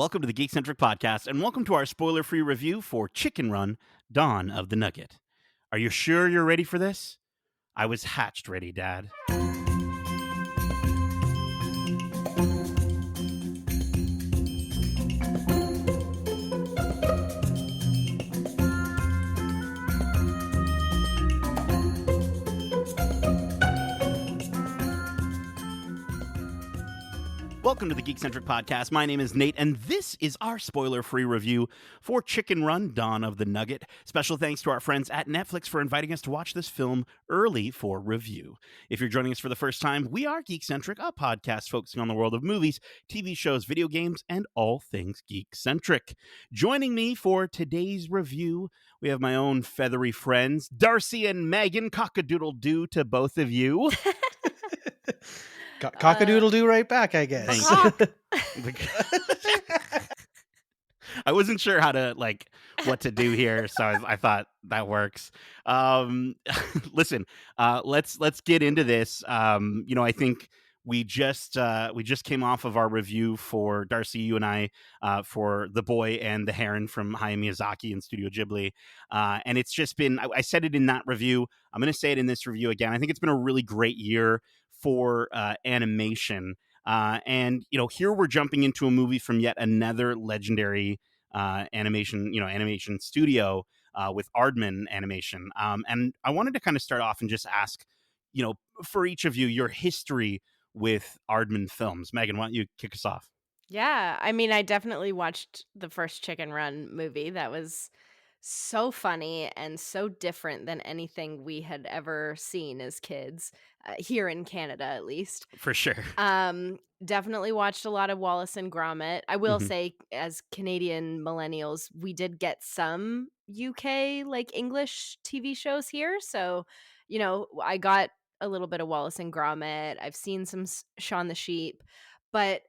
Welcome to the Geekcentric podcast, and welcome to our spoiler-free review for Chicken Run: Dawn of the Nugget. Are you sure you're ready for this? I was hatched ready, Dad. Welcome to the Geekcentric podcast. My name is Nate, and this is our spoiler-free review for Chicken Run: Dawn of the Nugget. Special thanks to our friends at Netflix for inviting us to watch this film early for review. If you're joining us for the first time, we are Geekcentric, a podcast focusing on the world of movies, TV shows, video games, and all things geek-centric. Joining me for today's review, we have my own feathery friends, Darcy and Megan. Cock-a-doodle-doo to both of you. Cock-a-doodle-doo right back, I guess. I wasn't sure how to, what to do here, so I thought that works. Listen, let's get into this. I think we just came off of our review for Darcy, you and I, for The Boy and the Heron from Hayao Miyazaki and Studio Ghibli. And it's just been, I said it in that review, I'm going to say it in this review again. I think it's been a really great year for animation. And here we're jumping into a movie from yet another legendary animation studio with Aardman Animation. And I wanted to kind of start off and just ask, for each of you, your history with Aardman films. Megan, why don't you kick us off? Yeah, I mean, I definitely watched the first Chicken Run movie. That was so funny and so different than anything we had ever seen as kids, here in Canada at least. For sure. Definitely watched a lot of Wallace and Gromit. I will Mhm. say, as Canadian millennials, we did get some UK English TV shows here. So, I got a little bit of Wallace and Gromit. I've seen some Shaun the Sheep, but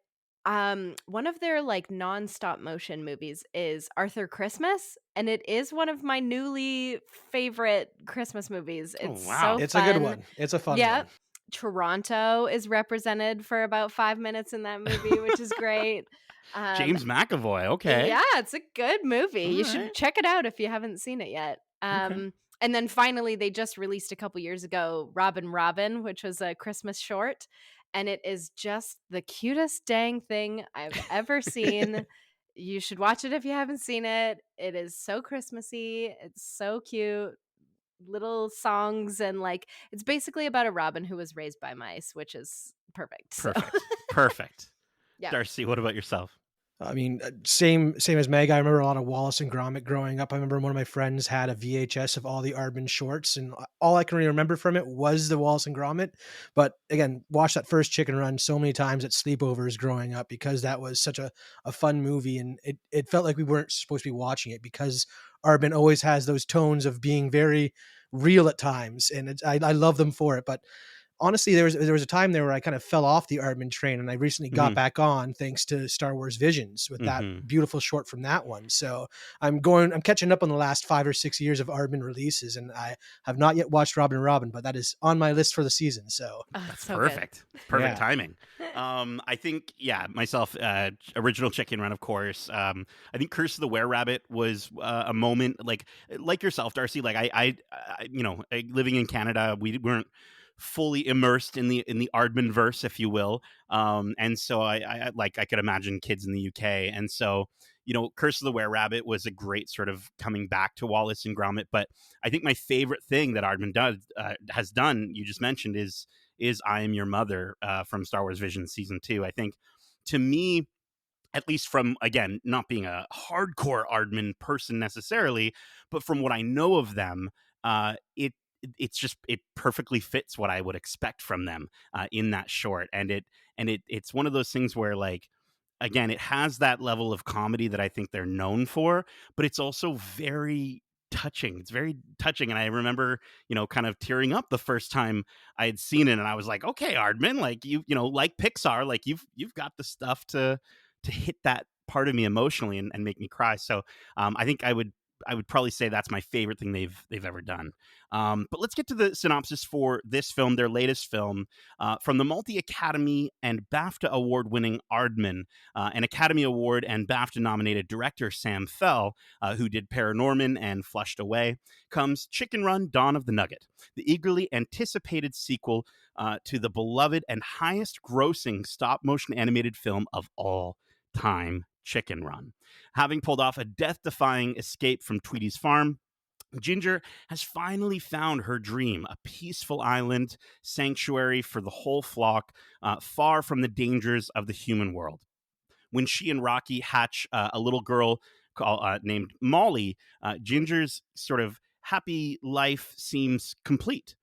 one of their non-stop motion movies is Arthur Christmas, and it is one of my newly favorite Christmas movies. Oh, It's wow. so It's fun. a good one. It's a fun Yep. one. Toronto is represented for about 5 minutes in that movie, which is great. James McAvoy. Okay. Yeah, it's a good movie. You should Alright. check it out if you haven't seen it yet. Okay. And then finally, they just released a couple years ago Robin, which was a Christmas short. And it is just the cutest dang thing I've ever seen. You should watch it if you haven't seen it. It is so Christmassy. It's so cute. Little songs and it's basically about a robin who was raised by mice, which is perfect. So, Perfect. yeah. Darcy, what about yourself? I mean, same as Meg. I remember a lot of Wallace and Gromit growing up. I remember one of my friends had a VHS of all the Aardman shorts, and all I can really remember from it was the Wallace and Gromit. But again, watched that first Chicken Run so many times at sleepovers growing up because that was such a fun movie, and it felt like we weren't supposed to be watching it because Aardman always has those tones of being very real at times, and I love them for it. But honestly, there was a time there where I kind of fell off the Aardman train, and I recently got back on thanks to Star Wars Visions with that beautiful short from that one. So I'm catching up on the last 5 or 6 years of Aardman releases, and I have not yet watched Robin, but that is on my list for the season. So That's so perfect. Perfect Yeah. timing. I think, myself, original Chicken Run, of course. I think Curse of the Were-Rabbit was a moment like yourself, Darcy. I living in Canada, we weren't fully immersed in the Aardman verse, if you will. And so I could imagine kids in the UK. And so, Curse of the Were-Rabbit was a great sort of coming back to Wallace and Gromit. But I think my favorite thing that Aardman has done, you just mentioned, is I Am Your Mother from Star Wars Vision Season 2. I think, to me, at least from, again, not being a hardcore Aardman person necessarily, but from what I know of them, it perfectly fits what I would expect from them in that short. And it's one of those things where, again, it has that level of comedy that I think they're known for, but it's also very touching. It's very touching. And I remember, kind of tearing up the first time I had seen it. And I was like, okay, Aardman, like like Pixar, like you've got the stuff to hit that part of me emotionally and make me cry. So I think I would I would probably say that's my favorite thing they've ever done. But let's get to the synopsis for this film, their latest film, from the multi Academy and BAFTA award winning Aardman, an Academy Award and BAFTA nominated director Sam Fell, who did Paranorman and Flushed Away, comes Chicken Run: Dawn of the Nugget, the eagerly anticipated sequel to the beloved and highest grossing stop motion animated film of all time, Chicken Run. Having pulled off a death defying escape from Tweety's farm, Ginger has finally found her dream, a peaceful island sanctuary for the whole flock, far from the dangers of the human world. When she and Rocky hatch a little girl named Molly, Ginger's sort of happy life seems complete.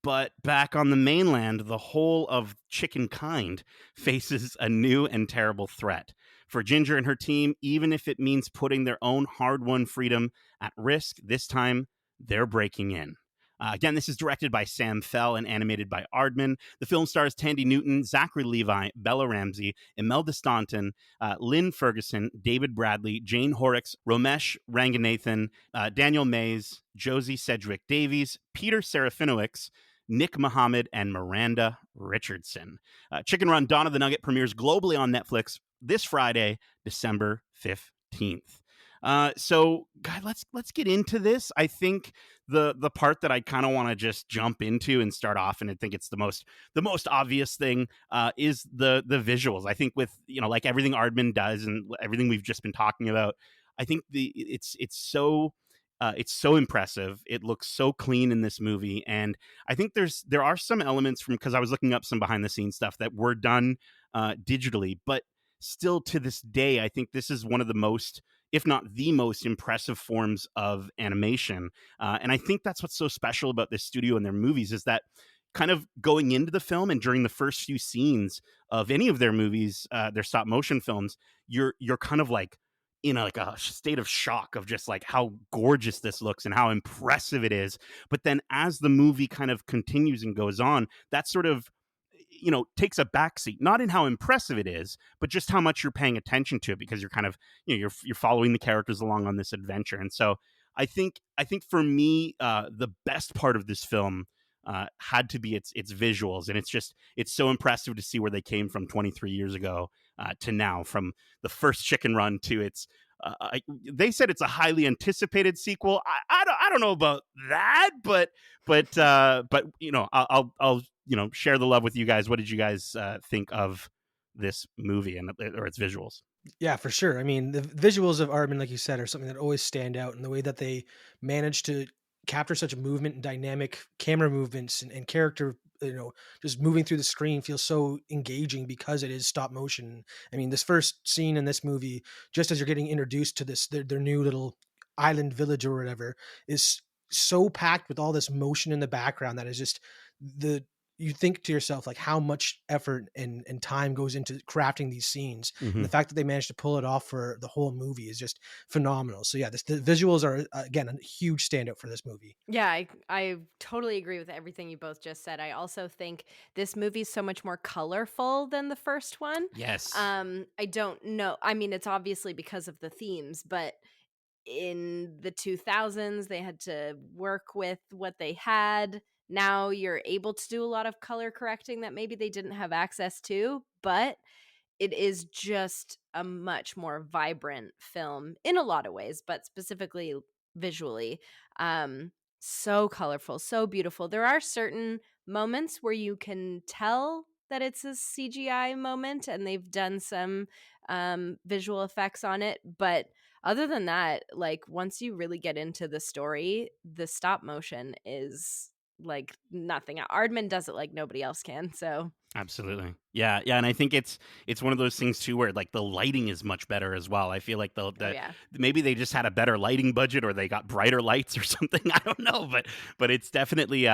But back on the mainland, the whole of chicken kind faces a new and terrible threat. For Ginger and her team, even if it means putting their own hard won freedom at risk, this time they're breaking in. Again, this is directed by Sam Fell and animated by Aardman. The film stars Tandy Newton, Zachary Levi, Bella Ramsey, Imelda Staunton, Lynn Ferguson, David Bradley, Jane Horrocks, Romesh Ranganathan, Daniel Mays, Josie Sedgwick Davies, Peter Serafinowicz, Nick Mohammed, and Miranda Richardson. Chicken Run: Dawn of the Nugget premieres globally on Netflix this Friday, December 15th. So, guys, let's get into this. I think the part that I kind of want to just jump into and start off, and I think it's the most obvious thing, is the visuals. I think with like everything Aardman does and everything we've just been talking about, I think it's so impressive. It looks so clean in this movie, and I think there are some elements from, because I was looking up some behind the scenes stuff that were done digitally, but still to this day, I think this is one of the most, if not the most impressive forms of animation. And I think that's what's so special about this studio and their movies is that kind of going into the film and during the first few scenes of any of their movies, their stop motion films, you're kind of like in like a state of shock of just like how gorgeous this looks and how impressive it is. But then as the movie kind of continues and goes on, that sort of takes a backseat, not in how impressive it is, but just how much you're paying attention to it, because you're kind of you're following the characters along on this adventure. And so I think for me, the best part of this film had to be its visuals, and it's so impressive to see where they came from 23 years ago to now, from the first Chicken Run to its. They said it's a highly anticipated sequel. I don't know about that, but I'll share the love with you guys. What did you guys think of this movie or its visuals? Yeah, for sure. I mean, the visuals of Aardman, like you said, are something that always stand out, and the way that they manage to capture such movement and dynamic camera movements and character, just moving through the screen feels so engaging because it is stop motion. I mean, this first scene in this movie, just as you're getting introduced to their new little island village or whatever, is so packed with all this motion in the background that is just the you think to yourself like how much effort and time goes into crafting these scenes, and Mm-hmm. the fact that they managed to pull it off for the whole movie is just phenomenal. So yeah, the visuals are again a huge standout for this movie. Yeah, I totally agree with everything you both just said. I also think this movie's so much more colorful than the first one. Yes. I don't know. I mean, it's obviously because of the themes, but in the 2000s, they had to work with what they had. Now you're able to do a lot of color correcting that maybe they didn't have access to, but it is just a much more vibrant film in a lot of ways, but specifically visually. Um, so colorful, so beautiful. There are certain moments where you can tell that it's a CGI moment and they've done some visual effects on it. But other than that, like once you really get into the story, the stop motion is like nothing. Aardman does it like nobody else can. So Absolutely. Yeah, yeah, and I think it's one of those things too where like the lighting is much better as well. I feel like oh yeah. maybe they just had a better lighting budget or they got brighter lights or something. I don't know, but it's definitely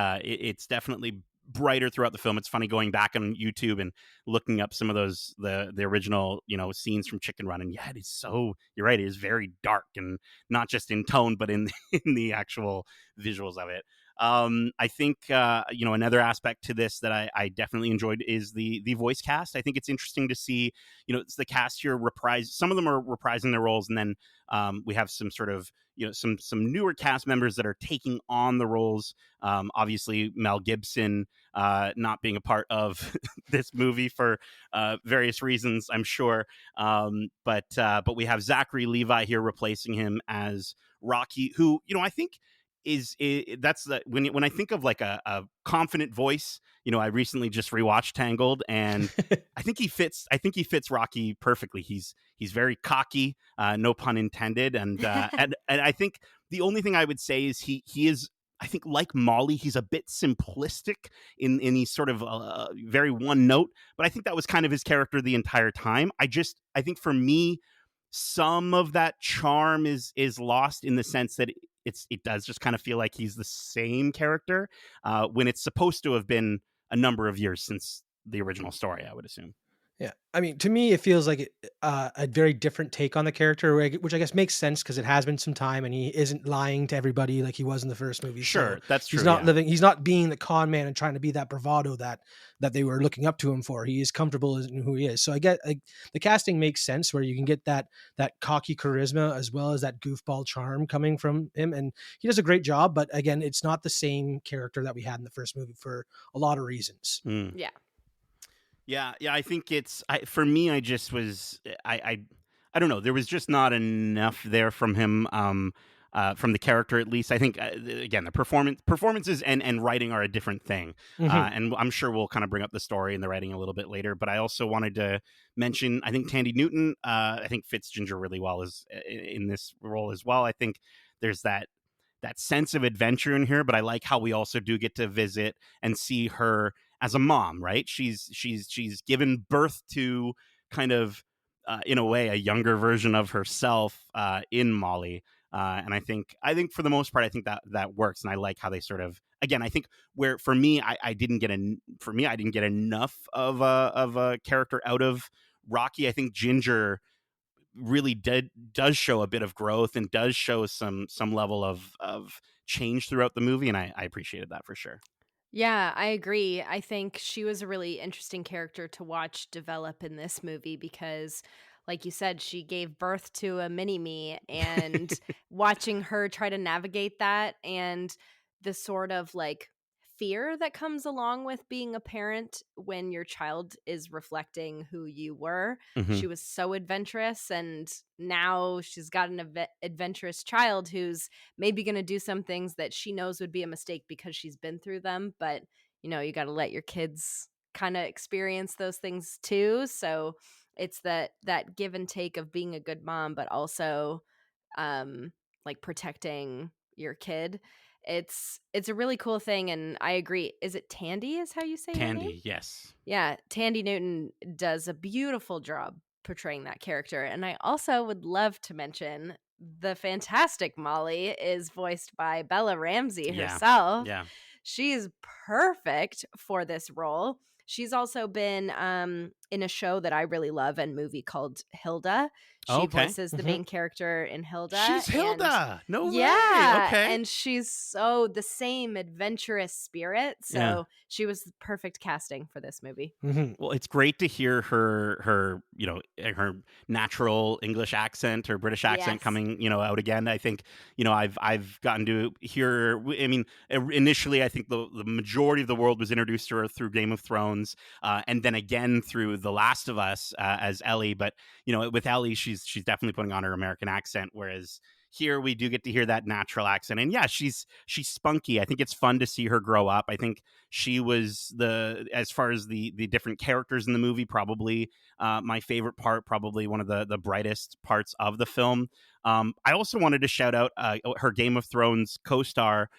brighter throughout the film. It's funny going back on YouTube and looking up some of those the original, scenes from Chicken Run, and yeah, it is so, you're right, it is very dark, and not just in tone but in in the actual visuals of it. I think another aspect to this that I definitely enjoyed is the voice cast. I think it's interesting to see it's the cast here reprise. Some of them are reprising their roles, and then we have some sort of some newer cast members that are taking on the roles. Obviously, Mel Gibson not being a part of this movie for various reasons, I'm sure. But we have Zachary Levi here replacing him as Rocky, who I think that's the when I think of like a confident voice. I recently just rewatched Tangled, and I think he fits Rocky perfectly. He's very cocky, no pun intended, and I think the only thing I would say is he is. I think, like Molly, he's a bit simplistic in he's sort of very one note, but I think that was kind of his character the entire time. I think for me, some of that charm is lost in the sense that it does just kind of feel like he's the same character when it's supposed to have been a number of years since the original story, I would assume. Yeah, I mean, to me, it feels like a very different take on the character, which I guess makes sense because it has been some time, and he isn't lying to everybody like he was in the first movie. So Sure, that's he's true. not Yeah, living, he's not being the con man and trying to be that bravado that they were looking up to him for. He is comfortable in who he is. So I get like the casting makes sense where you can get that cocky charisma as well as that goofball charm coming from him, and he does a great job. But again, it's not the same character that we had in the first movie for a lot of reasons. mm. Yeah. Yeah. I think for me. I just was I don't know. There was just not enough there from him. From the character, at least. I think again the performances and writing are a different thing, Hmm. and I'm sure we'll kind of bring up the story and the writing a little bit later. But I also wanted to mention I think Tandy Newton I think fits Ginger really well as in this role as well. I think there's that sense of adventure in here, but I like how we also do get to visit and see her as a mom, right? She's given birth to kind of in a way a younger version of herself in Molly. And I think for the most part, I think that works, and I like how they sort of again. I think where for me, I didn't get I didn't get enough of a character out of Rocky. I think Ginger really does show a bit of growth and does show some level of change throughout the movie, and I appreciated that for sure. Yeah, I agree. I think she was a really interesting character to watch develop in this movie because, like you said, she gave birth to a mini me, and watching her try to navigate that and the sort of like fear that comes along with being a parent when your child is reflecting who you were. Hmm. She was so adventurous, and now she's got an adventurous child who's maybe going to do some things that she knows would be a mistake because she's been through them, but you got to let your kids kind of experience those things too. So it's that give and take of being a good mom, but also um like protecting your kid. It's a really cool thing, and I agree. Is it Tandy is how you say her name? Tandy, yes. Yeah, Tandy Newton does a beautiful job portraying that character. And I also would love to mention the fantastic Molly is voiced by Bella Ramsey Yeah, herself. yeah. She's perfect for this role. She's also been in a show that I really love and movie called Hilda. Oh, She okay. voices the Hmm. main character in Hilda. She's And Hilda. No way. yeah, Okay. and she's so the same adventurous spirit. Yeah. So she was the perfect casting for this movie. Hmm. Well, it's great to hear her her natural English accent, her British accent Yes. coming, out again. I think, I've gotten to hear. I mean, initially, I think the majority of the world was introduced to her through Game of Thrones, and then again through The Last of Us as Ellie. But with Ellie, she's definitely putting on her American accent, whereas here we do get to hear that natural accent. And yeah, she's spunky. I think it's fun to see her grow up. I think she was as far as the different characters in the movie, probably my favorite part, probably one of the brightest parts of the film. I also wanted to shout out her Game of Thrones co-star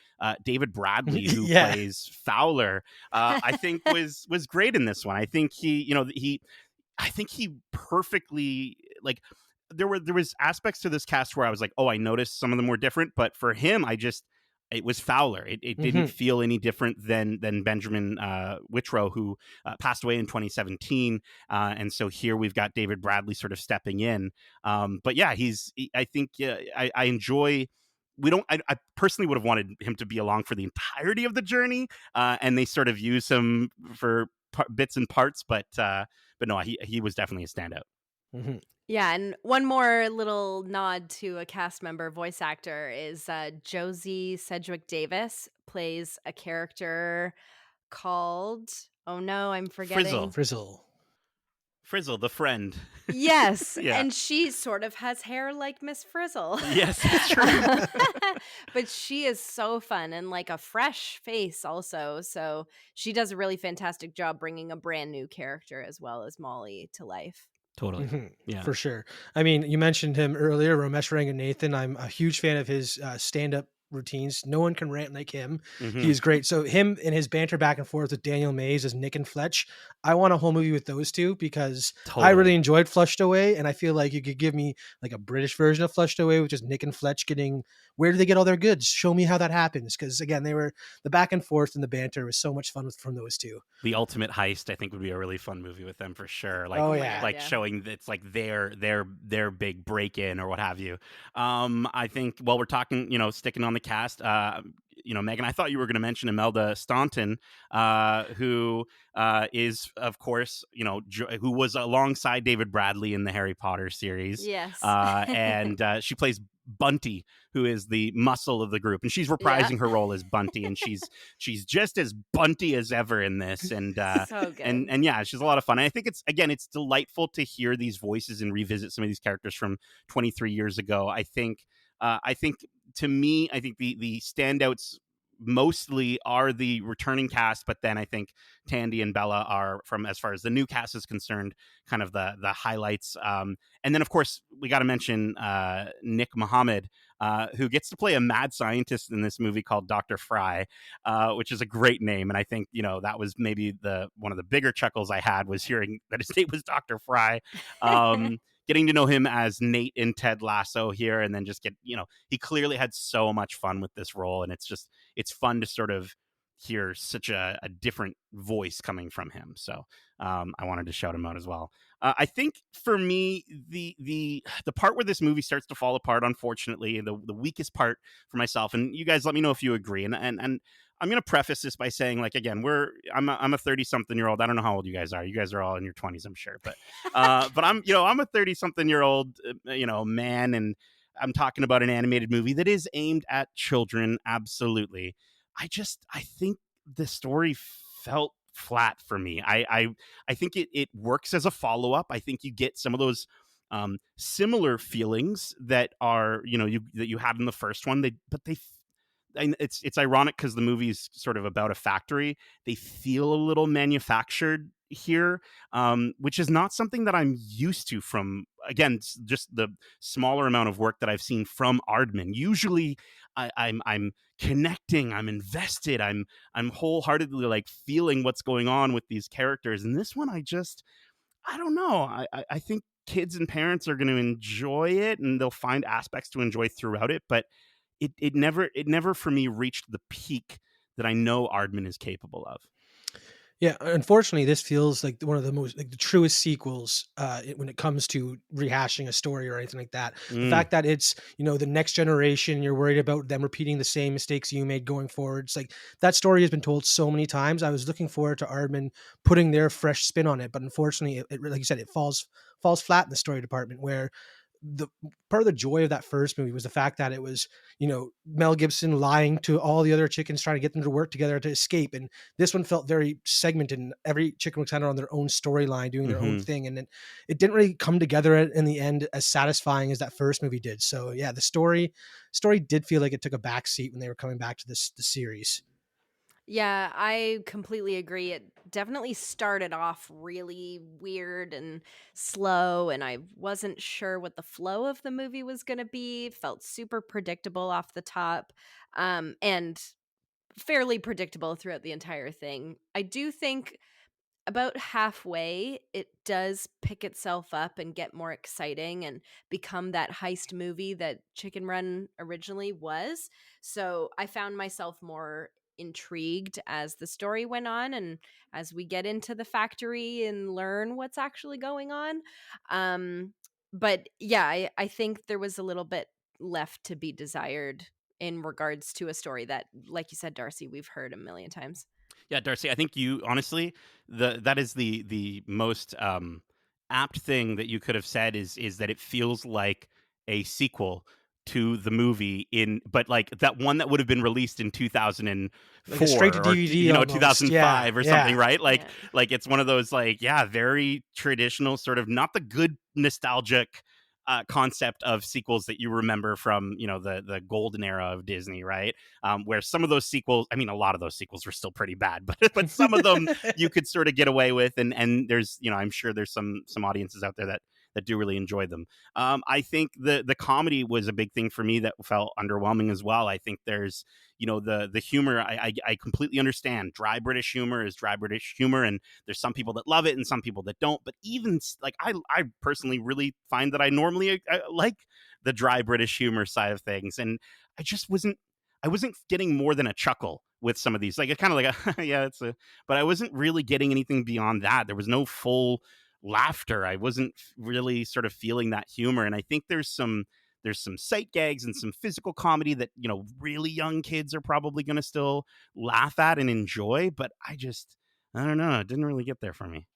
David Bradley, who Yeah. plays Fowler. I think was great in this one. I think I think he perfectly like there was aspects to this cast where I was like, oh, I noticed some of them were different, but for him, it was Fowler. It didn't Hmm. feel any different than Benjamin Whitrow, who passed away in 2017, and so here we've got David Bradley sort of stepping in. But yeah, I think I enjoy we don't. I personally would have wanted him to be along for the entirety of the journey, and they sort of use him for bits and parts. But no, he was definitely a standout. Mhm. Yeah, and one more little nod to a cast member voice actor is, Josie Sedgwick Davis plays a character called oh no, I'm forgetting. Frizzle, Frizzle. Frizzle, the friend. Yes, Yeah. and she sort of has hair like Miss Frizzle. Yes, that's true. But she is so fun and, like, a fresh face also, so she does a really fantastic job bringing a brand new character as well as Molly to life. Totally. Mhm. Yeah. For sure. I mean, you mentioned him earlier, Ramesh Ranganathan. I'm a huge fan of his stand-up routines. No one can rant like him. Hmm. He's great. So him and his banter back and forth with Daniel Mays as Nick and Fletch. I want a whole movie with those two because I really Totally. enjoyed Flushed Away, and I feel like you could give me like a British version of Flushed Away, which is Nick and Fletch getting where do they get all their goods? Show me how that happens. Because again, they were the back and forth and the banter was so much fun from those two. The Ultimate Heist, I think, would be a really fun movie with them for sure. Oh Oh my yeah. god, Like yeah. showing that it's like their big break in or what have you. I think while we're talking, sticking on the cast, Megan, I thought you were going to mention Imelda Staunton, who is of course, who was alongside David Bradley in the Harry Potter series, Yes. and she plays Bunty, who is the muscle of the group, and she's Yeah. reprising her role as Bunty, and she's just as bunty as ever in this, and So good. and yeah, she's a lot of fun. And I think it's delightful to hear these voices and revisit some of these characters from 23 years ago. I think to me, I think the standouts mostly are the returning cast, but then I think Tandy and Bella are, from as far as the new cast is concerned, kind of the highlights. And then of course we got to mention Nick Mohammed, who gets to play a mad scientist in this movie called Dr. Fry, which is a great name. And I think that was maybe the one of the bigger chuckles I had was hearing that his name was Dr. Fry. Getting to know him as Nate in Ted Lasso here, and then just he clearly had so much fun with this role, and it's fun to sort of hear such a different voice coming from him. So I wanted to shout him out as well. I think for me, the part where this movie starts to fall apart, unfortunately, the weakest part for myself, and you guys let me know if you agree. And I'm going to preface this by saying, like, again, I'm a 30 something year old. I don't know how old you guys are. You guys are all in your 20s, I'm sure. But I'm a 30 something year old, man, and I'm talking about an animated movie that is aimed at children. Absolutely. I think the story felt flat for me. I think it works as a follow up. I think you get some of those similar feelings that are that you had in the first one. And it's ironic because the movie's sort of about a factory. They feel a little manufactured here, which is not something that I'm used to from, again, just the smaller amount of work that I've seen from Aardman. Usually, I'm connecting, I'm invested, I'm wholeheartedly like feeling what's going on with these characters. And this one, I don't know. I think kids and parents are going to enjoy it, and they'll find aspects to enjoy throughout it, but it never for me reached the peak that I know Aardman is capable of. Yeah, unfortunately, this feels like one of the most like the truest sequels when it comes to rehashing a story or anything like that. The Mm, fact that it's the next generation, you're worried about them repeating the same mistakes you made going forward. It's like that story has been told so many times. I was looking forward to Aardman putting their fresh spin on it, but unfortunately, like you said, it falls flat in the story department where the part of the joy of that first movie was the fact that it was, Mel Gibson lying to all the other chickens, trying to get them to work together to escape. And this one felt very segmented, and every chicken was kind of on their own storyline, doing their own hmm thing. And it didn't really come together in the end as satisfying as that first movie did. So yeah, the story did feel like it took a backseat when they were coming back to the series. Yeah, I completely agree. It definitely started off really weird and slow, and I wasn't sure what the flow of the movie was going to be. Felt super predictable off the top, and fairly predictable throughout the entire thing. I do think about halfway, it does pick itself up and get more exciting and become that heist movie that Chicken Run originally was. So I found myself more intrigued as the story went on and as we get into the factory and learn what's actually going on. But yeah, I think there was a little bit left to be desired in regards to a story that, like you said, Darcy, we've heard a million times. Yeah, Darcy, I think you honestly, that is the most apt thing that you could have said is that it feels like a sequel to the movie in but like that one that would have been released in Like a straight to 2004 or DVD almost. Yeah, 2005 or something, yeah. right? Yeah. Like it's one of those like yeah, very traditional sort of not the good nostalgic concept of sequels that you remember from the golden era of Disney, right? Where some of those sequels, I mean, a lot of those sequels were still pretty bad, but some of them you could sort of get away with, and there's I'm sure there's some audiences out there that do really enjoy them. I think the comedy was a big thing for me that felt underwhelming as well. I think there's the humor. I completely understand. Dry British humor is dry British humor, and there's some people that love it and some people that don't. But even like I personally really find that I normally like the dry British humor side of things, and I just wasn't. I wasn't getting more than a chuckle with some of these. Like it's kind of like a yeah, it's a. But I wasn't really getting anything beyond that. There was no full laughter. I wasn't really sort of feeling that humor, and I think there's some sight gags and some physical comedy that really young kids are probably going to still laugh at and enjoy, but I don't know, it didn't really get there for me.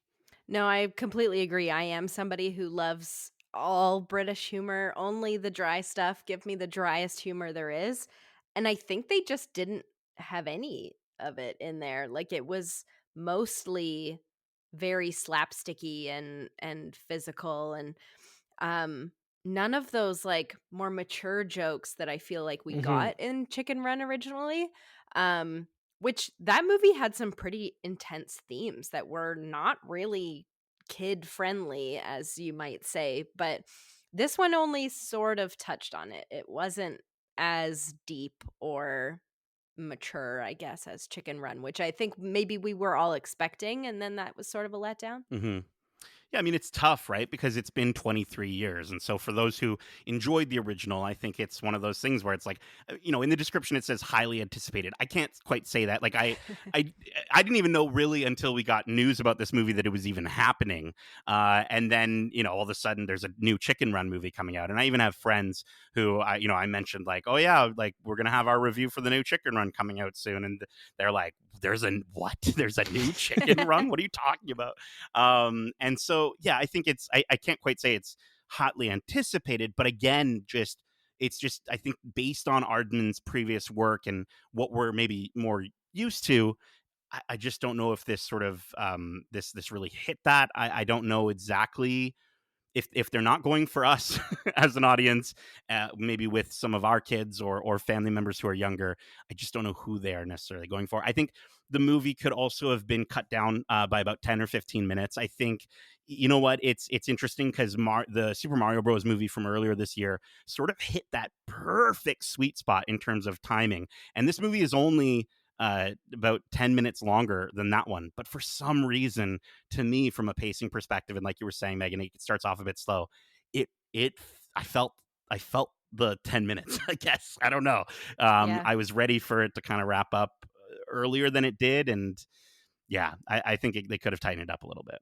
No, I completely agree. I am somebody who loves all British humor, only the dry stuff. Give me the driest humor there is. And I think they just didn't have any of it in there. Like it was mostly very slapsticky and physical and um none of those like more mature jokes that I feel like we Mhm. got in Chicken Run originally. Um which that movie had some pretty intense themes that were not really kid friendly, as you might say, but this one only sort of touched on it. It wasn't as deep or mature, I guess, as Chicken Run, which I think maybe we were all expecting, and then that was sort of a letdown. Hmm. Yeah, I mean, it's tough, right? Because it's been 23 years. And so for those who enjoyed the original, I think it's one of those things where it's like, in the description it says highly anticipated. I can't quite say that. Like I I didn't even know really until we got news about this movie that it was even happening. And then, all of a sudden there's a new Chicken Run movie coming out. And I even have friends who I mentioned like, "Oh yeah, like we're going to have our review for the new Chicken Run coming out soon." And they're like, "There's a what? There's a new Chicken Run? What are you talking about?" And so, yeah, I think I can't quite say it's hotly anticipated, but again, it's just, I think based on Aardman's previous work and what we're maybe more used to, I just don't know if this sort of, this really hit that. I don't know exactly if they're not going for us as an audience, maybe with some of our kids or family members who are younger, I just don't know who they are necessarily going for. I think the movie could also have been cut down by about 10 or 15 minutes. I think you know what it's interesting because the Super Mario Bros. Movie from earlier this year sort of hit that perfect sweet spot in terms of timing, and this movie is only about 10 minutes longer than that one. But for some reason, to me, from a pacing perspective, and like you were saying, Megan, it starts off a bit slow. It I felt the 10 minutes, I guess. I don't know. Yeah. I was ready for it to kind of wrap up earlier than it did. And yeah, I think they could have tightened it up a little bit.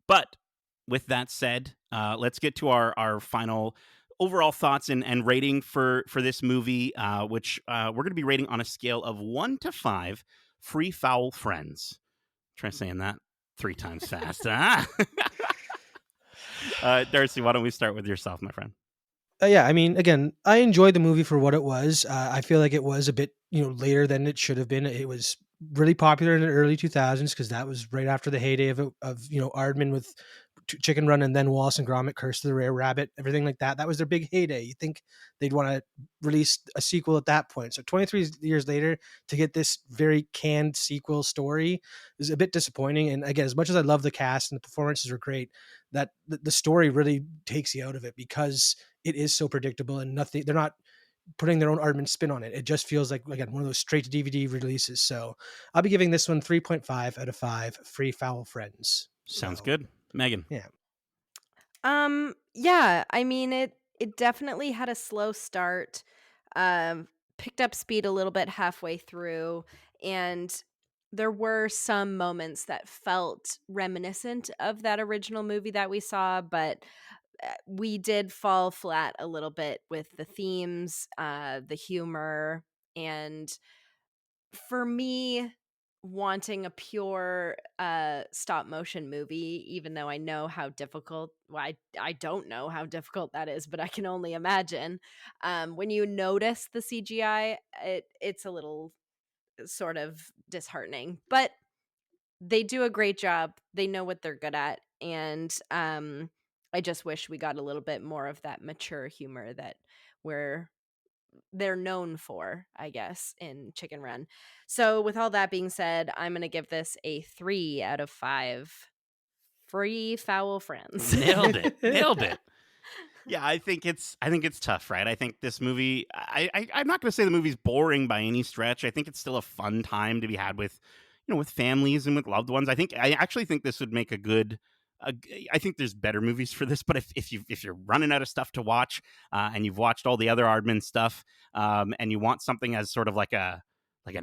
But with that said, let's get to our final overall thoughts and rating for this movie, which we're going to be rating on a scale of 1 to 5 free foul friends. Try saying that 3 times fast. Ah. Darcy, why don't we start with yourself, my friend? Yeah, I mean, again, I enjoyed the movie for what it was. I feel like it was a bit, later than it should have been. It was really popular in the early 2000s because that was right after the heyday of Aardman with Chicken Run and then Wallace and Gromit, Curse of the Rare Rabbit, everything like that. That was their big heyday. You think they'd want to release a sequel at that point. So 23 years later to get this very canned sequel story is a bit disappointing. And again, as much as I love the cast and the performances were great, that the story really takes you out of it because it is so predictable and nothing. They're not putting their own Aardman spin on it. It just feels like again one of those straight to DVD releases. So I'll be giving this one 3.5 out of 5 free foul friends. Sounds So good, Megan. yeah. Yeah, I mean it definitely had a slow start. Picked up speed a little bit halfway through, and there were some moments that felt reminiscent of that original movie that we saw, but we did fall flat a little bit with the themes, the humor, and for me, wanting a pure stop motion movie, even though I know how difficult, well, I don't know how difficult that is, but I can only imagine. When you notice the CGI, it's a little sort of disheartening, but they do a great job. They know what they're good at, and I just wish we got a little bit more of that mature humor that we're they're known for, I guess, in Chicken Run. So, with all that being said, I'm going to give this a 3 out of 5 free foul friends. Nailed it. Nailed it. Yeah, I think it's tough, right? I think this movie. I'm not going to say the movie's boring by any stretch. I think it's still a fun time to be had with, with families and with loved ones. I actually think this would make a good. I think there's better movies for this, but if you're running out of stuff to watch, and you've watched all the other Aardman stuff, and you want something as sort of like an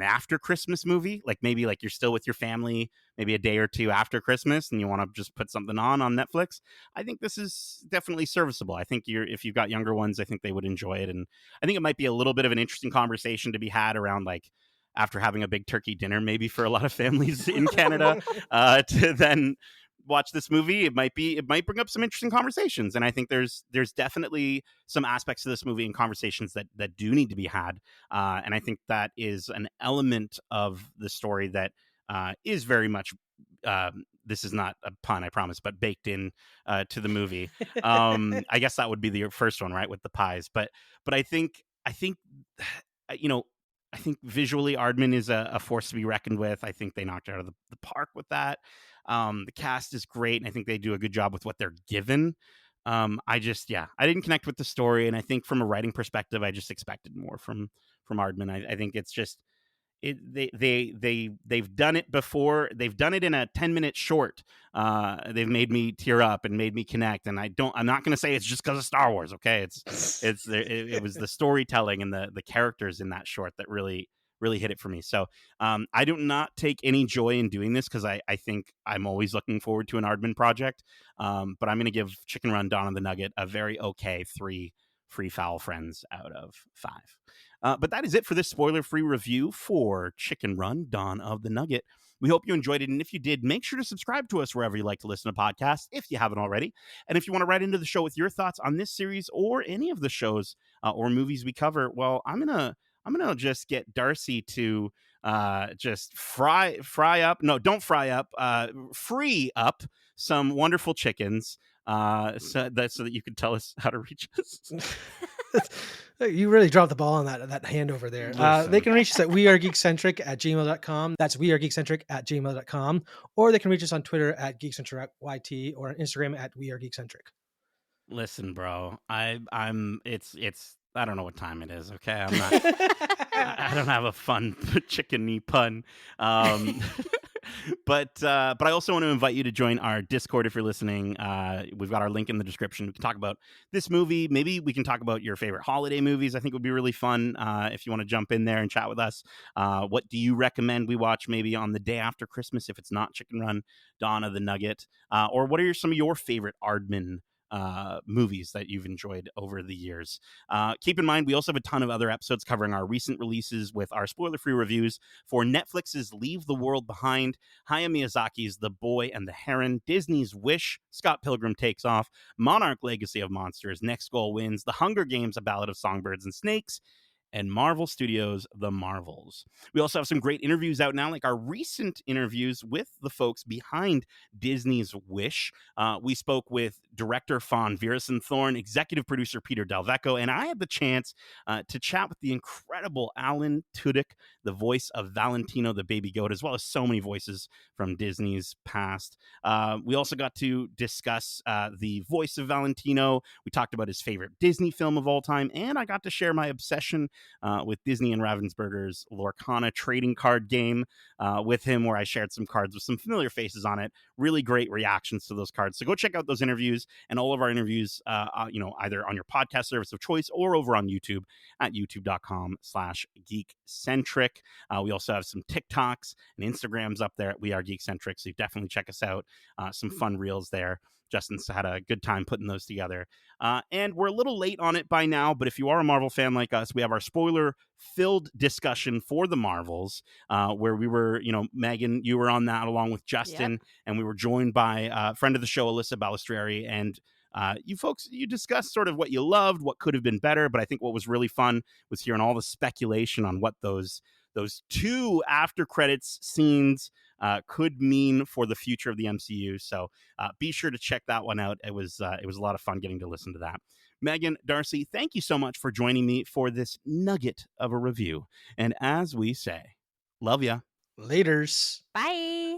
after Christmas movie, like maybe like you're still with your family, maybe a day or two after Christmas, and you want to just put something on Netflix. I think this is definitely serviceable. I think if you've got younger ones, I think they would enjoy it, and I think it might be a little bit of an interesting conversation to be had around like after having a big turkey dinner, maybe for a lot of families in Canada, to then watch this movie. It might bring up some interesting conversations, and I think there's definitely some aspects of this movie and conversations that do need to be had, and I think that is an element of the story that is very much. This is not a pun, I promise, but baked in to the movie. I guess that would be the first one, right, with the pies. But I think you know I think visually Aardman is a force to be reckoned with. I think they knocked it out of the park with that. The cast is great, and I think they do a good job with what they're given. I didn't connect with the story, and I think from a writing perspective, I just expected more from Aardman. I think it's just they've done it before. They've done it in a 10-minute short. They've made me tear up and made me connect, and I'm not going to say it's just because of Star Wars. Okay, it was the storytelling and the characters in that short that really hit it for me. So I do not take any joy in doing this because I think I'm always looking forward to an Aardman project. But I'm going to give Chicken Run Dawn of the Nugget a very okay 3 free foul friends out of 5. But that is it for this spoiler-free review for Chicken Run Dawn of the Nugget. We hope you enjoyed it, and if you did, make sure to subscribe to us wherever you like to listen to podcasts, if you haven't already. And if you want to write into the show with your thoughts on this series or any of the shows or movies we cover, well, I'm gonna just get Darcy to just fry up. No, don't fry up. Free up some wonderful chickens, so that you can tell us how to reach us. You really dropped the ball on that handover there. They can reach us at wearegeekcentric@gmail.com. That's wearegeekcentric@gmail.com. Or they can reach us on Twitter at geekcentricyt or on Instagram at wearegeekcentric. Listen, bro, it's I don't know what time it is. Okay, I'm not. I don't have a fun chicken-y pun. But I also want to invite you to join our Discord if you're listening. We've got our link in the description. We can talk about this movie. Maybe we can talk about your favorite holiday movies. I think would be really fun if you want to jump in there and chat with us. What do you recommend we watch maybe on the day after Christmas if it's not Chicken Run, Dawn of the Nugget? Or what are some of your favorite Aardman movies that you've enjoyed over the years? Keep in mind, we also have a ton of other episodes covering our recent releases with our spoiler-free reviews for Netflix's Leave the World Behind, Hayao Miyazaki's The Boy and the Heron, Disney's Wish, Scott Pilgrim Takes Off, Monarch Legacy of Monsters, Next Goal Wins, The Hunger Games, A Ballad of Songbirds and Snakes, and Marvel Studios' The Marvels. We also have some great interviews out now, like our recent interviews with the folks behind Disney's Wish. We spoke with director Fawn Thorne, executive producer Peter Delvecco, and I had the chance to chat with the incredible Alan Tudyk, the voice of Valentino the Baby Goat, as well as so many voices from Disney's past. We also got to discuss the voice of Valentino. We talked about his favorite Disney film of all time, and I got to share my obsession with Disney and Ravensburger's Lorcana trading card game with him, where I shared some cards with some familiar faces on it. Really great reactions to those cards. So go check out those interviews and all of our interviews, either on your podcast service of choice or over on YouTube at youtube.com/geekcentric. We also have some TikToks and Instagrams up there at We Are Geekcentric, so you definitely check us out. Some fun reels there. Justin's had a good time putting those together. And we're a little late on it by now, but if you are a Marvel fan like us, we have our spoiler filled discussion for the Marvels, where we were, Megan, you were on that along with Yep. Justin, and we were joined by a friend of the show, Alyssa Balistrieri. And you folks, you discussed sort of what you loved, what could have been better, but I think what was really fun was hearing all the speculation on what those two after credits scenes could mean for the future of the MCU. So be sure to check that one out. It was a lot of fun getting to listen to that. Megan, Darcy, thank you so much for joining me for this nugget of a review. And as we say, love ya. Laters. Bye.